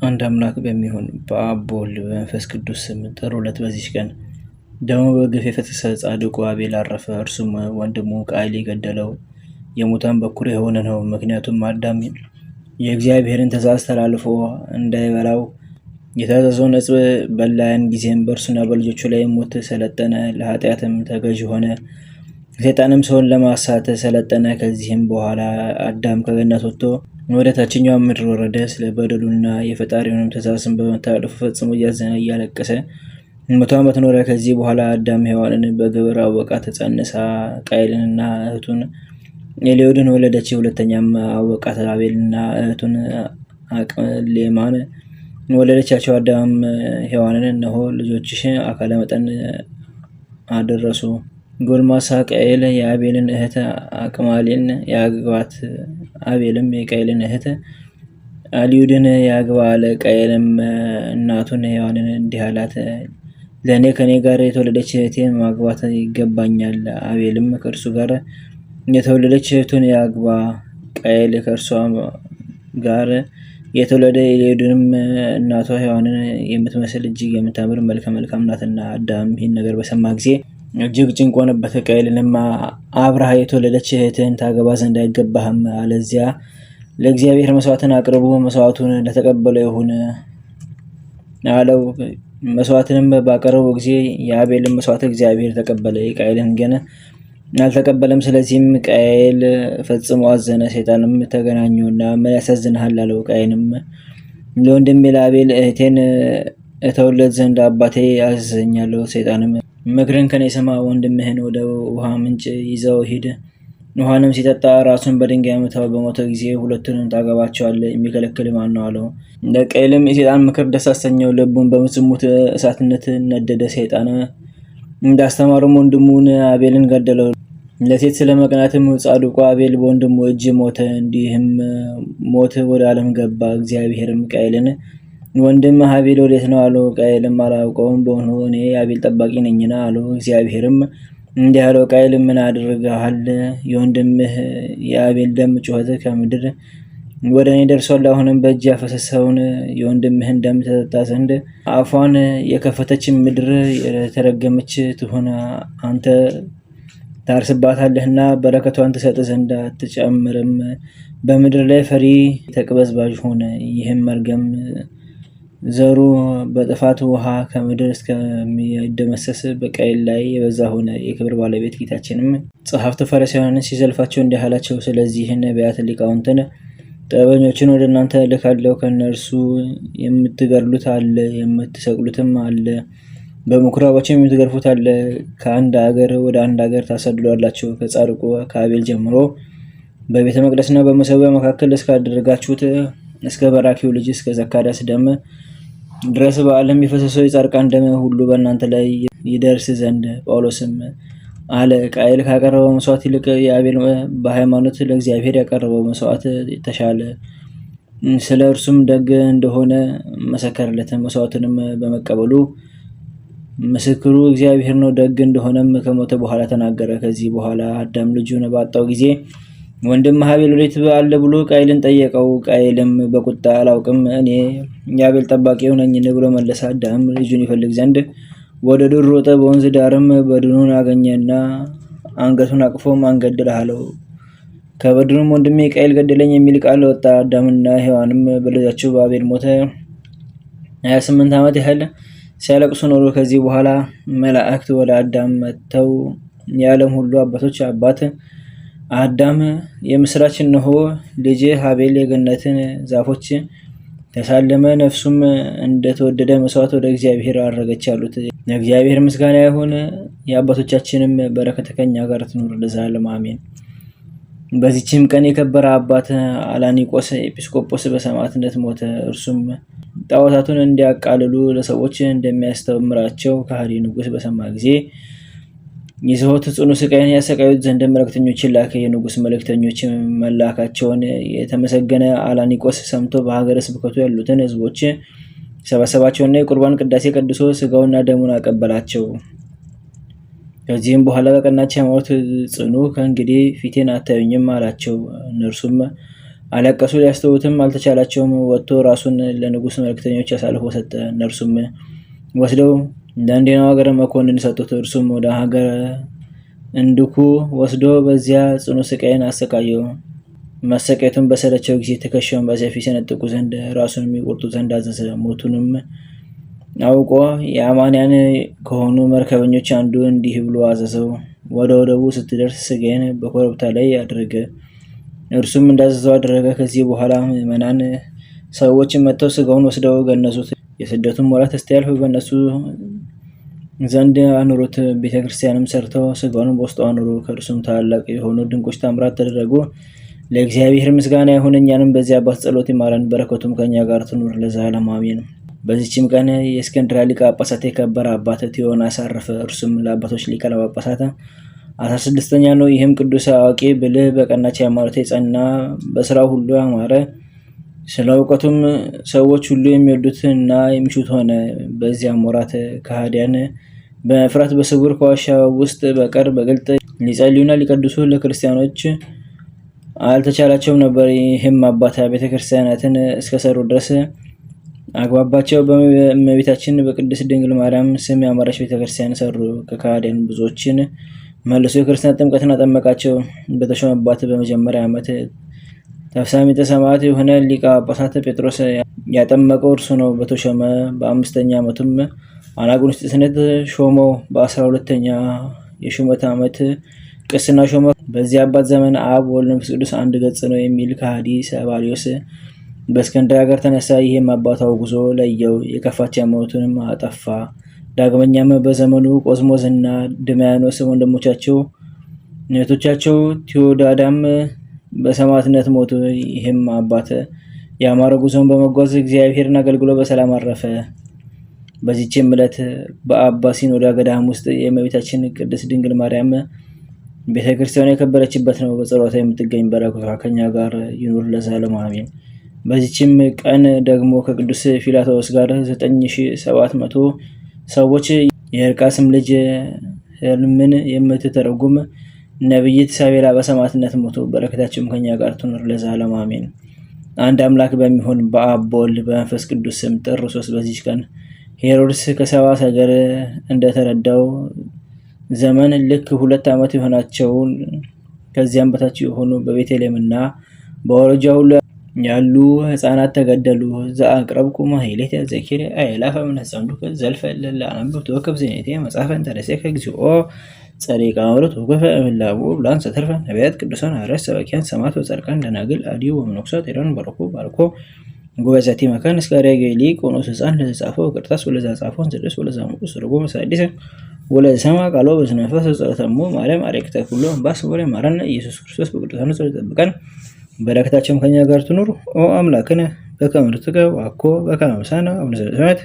አንድ አምላክ በሚሆን በአብ በወልድ በመንፈስ ቅዱስ ስም ጥር 2 በዚች ቀን ደሙ በግፍ የፈሰሰ ጻድቁ አቤል አረፈ። እርሱም ወንድሙ ቃየል የገደለው የሙታን በኩር የሆነ ነው። ምክንያቱም አዳም የእግዚአብሔርን ትእዛዝ ተላልፎ እንዳይበላው የታዘዘውን ዕፅ በላ። ያን ጊዜም በእርሱና በልጆቹ ላይ ሞት ሰለጠነ፣ ለኃጢአትም ተገዥ ሆነ። ሰይጣንም ሰውን ለማሳት ሰለጠነ። ከዚህም በኋላ አዳም ከገነት ወጥቶ ወደ ታችኛው ምድር ወረደ። ስለ በደሉና የፈጣሪውንም ትእዛዝን በመተላለፉ ፈጽሞ እያዘነ እያለቀሰ 100 ዓመት ኖረ። ከዚህ በኋላ አዳም ሔዋንን በግብር አወቃት፣ ጸንሳ ቃየልንና እህቱን ኤልዮድን ወለደች። ሁለተኛም አወቃት፣ አቤልና እህቱን አቅሌማን ወለደቻቸው። አዳም ሔዋንን እነሆ ልጆችሽ አካለ መጠን አደረሱ። ጎልማሳ ቃየል የአቤልን እህት አቅማሌን ያግባት፣ አቤልም የቃየልን እህት ኤልዮድን ያግባ አለ። ቃየልም እናቱን ሔዋንን እንዲህ አላት፣ ለእኔ ከኔ ጋር የተወለደች እህቴን ማግባት ይገባኛል። አቤልም ከእርሱ ጋር የተወለደች እህቱን ያግባ። ቃየል ከእርሷ ጋር የተወለደ ኤልዮድንም እናቷ ሔዋንን የምትመስል እጅግ የምታምር መልከ መልካም ናትና። አዳም ይህን ነገር በሰማ ጊዜ እጅግ ጭንቅ ሆነበት። ቃየልንም አብርሃ የተወለደች እህትህን ታገባ ዘንድ አይገባህም፣ አለዚያ ለእግዚአብሔር መስዋዕትን አቅርቡ፣ መስዋዕቱን ለተቀበለ ይሁን አለው። መስዋዕትንም ባቀረበው ጊዜ የአቤልን መስዋዕት እግዚአብሔር ተቀበለ፣ የቃየልን ግን አልተቀበለም። ስለዚህም ቃየል ፈጽሞ አዘነ። ሰይጣንም ተገናኘውና ምን ያሳዝንሃል አለው። ቃየልም ለወንድሜ ለአቤል እህቴን እተውለት ዘንድ አባቴ አዘዘኛለሁ። ሰይጣንም ምክርን ከኔ ስማ፣ ወንድምህን ወደ ውሃ ምንጭ ይዘው ሂድ፣ ውሃንም ሲጠጣ ራሱን በድንጋይ መታው፣ በሞተ ጊዜ ሁለቱንም ታገባቸዋለህ፣ የሚከለክል ማን ነው አለው። ለቃየልም የሰይጣን ምክር ደስ አሰኘው፣ ልቡን በዝሙት እሳትነት ነደደ። ሰይጣን እንዳስተማረም ወንድሙን አቤልን ገደለው። ለሴት ስለመቅናትም ጻድቁ አቤል በወንድሙ እጅ ሞተ። እንዲህም ሞት ወደ ዓለም ገባ። እግዚአብሔርም ቃየልን ወንድም አቤል ወዴት ነው አለው። ቃየልም አላውቀውም፣ በሆኑ እኔ የአቤል ጠባቂ ነኝና አለው። እግዚአብሔርም እንዲህ አለው፣ ቃየል ምን አድርገሃል? የወንድምህ የአቤል ደም ጩኸት ከምድር ወደ እኔ ደርሷል። አሁንም በእጅ ያፈሰሰውን የወንድምህን ደም ተጠጣ ዘንድ አፏን የከፈተች ምድር የተረገመች ትሁን። አንተ ታርስባታለህና በረከቷን ትሰጥ ዘንድ አትጨምርም። በምድር ላይ ፈሪ ተቅበዝባዥ ሆነ። ይህም መርገም ዘሩ በጥፋት ውሃ ከምድር እስከሚደመሰስ በቃየል ላይ የበዛ ሆነ። የክብር ባለቤት ጌታችንም ጸሐፍት ፈሪሳውያንን ሲዘልፋቸው እንዲህ አላቸው፣ ስለዚህ ነቢያት ሊቃውንትን ጥበበኞችን ወደ እናንተ እልካለሁ። ከእነርሱ የምትገድሉት አለ፣ የምትሰቅሉትም አለ፣ በምኩራባቸው የምትገርፉት አለ። ከአንድ አገር ወደ አንድ አገር ታሰድዷላችሁ። ከጻድቁ ከአቤል ጀምሮ በቤተ መቅደስና በመሰዊያ መካከል እስካደረጋችሁት እስከ በራኪው ልጅ እስከ ዘካርያስ ደም ድረስ በዓለም የፈሰሰው የጻድቃን ደም ሁሉ በእናንተ ላይ ይደርስ ዘንድ። ጳውሎስም አለ፣ ቃየል ካቀረበው መስዋዕት ይልቅ የአቤል በሃይማኖት ለእግዚአብሔር ያቀረበው መስዋዕት ተሻለ። ስለ እርሱም ደግ እንደሆነ መሰከረለት። መስዋዕቱንም በመቀበሉ ምስክሩ እግዚአብሔር ነው። ደግ እንደሆነም ከሞተ በኋላ ተናገረ። ከዚህ በኋላ አዳም ልጁን ባጣው ጊዜ ወንድም አቤል ወዴት አለ ብሎ ቃየልን ጠየቀው። ቃየልም በቁጣ አላውቅም፣ እኔ የአቤል ጠባቂው ነኝን ብሎ መለሰ። አዳም ልጁን ይፈልግ ዘንድ ወደ ዱር ሮጠ። በወንዝ ዳርም በድኑን አገኘና አንገቱን አቅፎ ማን ገደለህ አለው። ከበድኑም ወንድሜ ቃየል ገደለኝ የሚል ቃል ወጣ። አዳምና ሔዋንም በልጃቸው በአቤል ሞተ 28 ዓመት ያህል ሲያለቅሱ ኖሩ። ከዚህ በኋላ መላእክት ወደ አዳም መጥተው የዓለም ሁሉ አባቶች አባት አዳም የምስራች፣ እነሆ ልጅህ አቤል የገነትን ዛፎች ተሳለመ፣ ነፍሱም እንደተወደደ መስዋዕት ወደ እግዚአብሔር አረገች አሉት። ለእግዚአብሔር ምስጋና ይሁን፣ የአባቶቻችንም በረከት ከኛ ጋር ትኑር ለዘላለሙ አሜን። በዚችም ቀን የከበረ አባት አላኒቆስ ኤጲስቆጶስ በሰማዕትነት ሞተ። እርሱም ጣዖታቱን እንዲያቃልሉ ለሰዎች እንደሚያስተምራቸው ከሃዲ ንጉሥ በሰማ ጊዜ ይዘውት ጽኑ ስቃይን ያሰቃዩት ዘንድ መልእክተኞችን ላከ። የንጉሥ መልእክተኞች መላካቸውን የተመሰገነ አላኒቆስ ሰምቶ በሀገረ ስብከቱ ያሉትን ሕዝቦች ሰበሰባቸውና የቁርባን ቅዳሴ ቀድሶ ስጋውና ደሙን አቀበላቸው። ከዚህም በኋላ በቀናች ሃይማኖት ጽኑ፣ ከእንግዲህ ፊቴን አታዩኝም አላቸው። እነርሱም አለቀሱ። ሊያስተውትም አልተቻላቸውም። ወጥቶ ራሱን ለንጉሥ መልእክተኞች አሳልፎ ሰጠ። እነርሱም ወስደው ለአንዴናው ሀገረ መኮንን ሰጡት። እርሱም ወደ ሀገረ እንድኩ ወስዶ በዚያ ጽኑ ስቃይን አሰቃየው። መሰቃየቱን በሰለቸው ጊዜ ትከሻውን በሰይፍ ይሰነጥቁ ዘንድ ራሱን የሚቆርጡ ዘንድ አዘዘ። ሞቱንም አውቆ የአማንያን ከሆኑ መርከበኞች አንዱ እንዲህ ብሎ አዘዘው፣ ወደ ወደቡ ስትደርስ ስጋዬን በኮረብታ ላይ አድርግ። እርሱም እንዳዘዘው አደረገ። ከዚህ በኋላ ምዕመናን ሰዎች መጥተው ስጋውን ወስደው ገነዙት። የስደቱን ወራት እስኪያልፍ በእነሱ ዘንድ አኑሩት። ቤተክርስቲያንም ሰርተው ስጋውን በውስጡ አኑሩ። ከእርሱም ታላቅ የሆኑ ድንቆች ታምራት ተደረጉ። ለእግዚአብሔር ምስጋና ይሁን፣ እኛንም በዚህ አባት ጸሎት ይማረን፣ በረከቱም ከኛ ጋር ትኑር ለዘላለሙ አሜን። በዚችም ቀን የእስክንድርያ ሊቀ ጳጳሳት የከበረ አባት ቴዎናስ አረፈ። እርሱም ለአባቶች ሊቃነ ጳጳሳት 16ኛ ነው። ይህም ቅዱስ አዋቂ፣ ብልህ፣ በቀናች ሃይማኖት የጸና፣ በስራው ሁሉ ያማረ፣ ስለ እውቀቱም ሰዎች ሁሉ የሚወዱት እና የሚሹት ሆነ። በዚያም ወራት ከሃዲያን በመፍራት በስውር ከዋሻ ውስጥ በቀር በግልጥ ሊጸልዩና ሊቀድሱ ለክርስቲያኖች አልተቻላቸውም ነበር። ይህም አባት ቤተክርስቲያናትን እስከሰሩ ድረስ አግባባቸው። በእመቤታችን በቅድስት ድንግል ማርያም ስም ያማረች ቤተክርስቲያን ሰሩ። ከከሃዲያን ብዙዎችን መልሶ የክርስትና ጥምቀትን አጠመቃቸው። በተሾመባት በመጀመሪያ ዓመት ተፍሳሚተ ሰማዕት የሆነ ሊቀ ጳጳሳት ጴጥሮስ ያጠመቀው እርሱ ነው። በተሾመ በ5ኛ ዓመቱም አናጉንስጢስነት ሾመው። በ12ኛ የሹመት ዓመት ቅስና ሾመ። በዚህ አባት ዘመን አብ ወልድ መንፈስ ቅዱስ አንድ ገጽ ነው የሚል ከሃዲ ሰባሊዮስ በእስክንድርያ ሀገር ተነሳ። ይህም አባት አውግዞ ለየው፣ የከፋች ሃይማኖቱንም አጠፋ። ዳግመኛም በዘመኑ ቆዝሞስ እና ድማያኖስ ወንድሞቻቸው እህቶቻቸው ቴዎዳዳም በሰማዕትነት ሞቱ። ይህም አባት ያማረ ጉዞን በመጓዝ እግዚአብሔርን አገልግሎ በሰላም አረፈ። በዚህችም ዕለት በአባ ሲኖዳ ገዳም ውስጥ የእመቤታችን ቅድስት ድንግል ማርያም ቤተክርስቲያኗ የከበረችበት ነው። በጸሎታ የምትገኝ በረከቷ ከኛ ጋር ይኑር ለዘላለሙ አሜን። በዚችም ቀን ደግሞ ከቅዱስ ፊላቶስ ጋር 9700 ሰዎች የእርቃስም ልጅ ሕልምን የምትተረጉም ነቢይት ሳቤላ በሰማዕትነት ሞቱ። በረከታቸውም ከኛ ጋር ትኑር ለዘላለሙ አሜን። አንድ አምላክ በሚሆን በአብ በወልድ በመንፈስ ቅዱስ ስም ጥር 3 በዚች ቀን ሄሮድስ ከሰባ ሰገር እንደተረዳው ዘመን ልክ 2 ዓመት የሆናቸውን ከዚያም በታች የሆኑ በቤተልሔምና በወረጃ ሁሉ ያሉ ሕፃናት ተገደሉ። ዘአቅረብኩ ማሕሌተ ዘኪርየ አእላፈ እምነጸምዱከ ዘልፈ ለለአንብብ ተወከፍ ዜኔቴ መጽሐፈ እንተርእሰከ እግዚኦ ጸሪቀ አምሮት ወከፈ እምላቡ ብላን ሰተርፈ ነቢያት ቅዱሳን ሐዋርያት ሰባኪያን ሰማዕታት ወጻድቃን ደናግል አዲው ወመነኮሳት ሄራን ባርኮ ጉባኤዛቲ መካን እስከ ሬጌሊ ቆኖስ ሕፃን ለተጻፈው ቅርታስ ወለዛ ጻፈውን ዘደስ ወለዛ ሙቁስ ርጎ መሳዲስ ወለዛ ሰማ ቃሎ በስነፈስ ጸሎተሙ ማርያም አረክተ ሁሉ ባስ ወሬ ማረነ ኢየሱስ ክርስቶስ በቅዱሳኑ ጸሎት ይጠብቀን። በረከታቸውም ከኛ ጋር ትኑር። ኦ አምላክነ በከመ ርትከ ወአኮ በከመ ምሳነ አቡነ ዘበሰማያት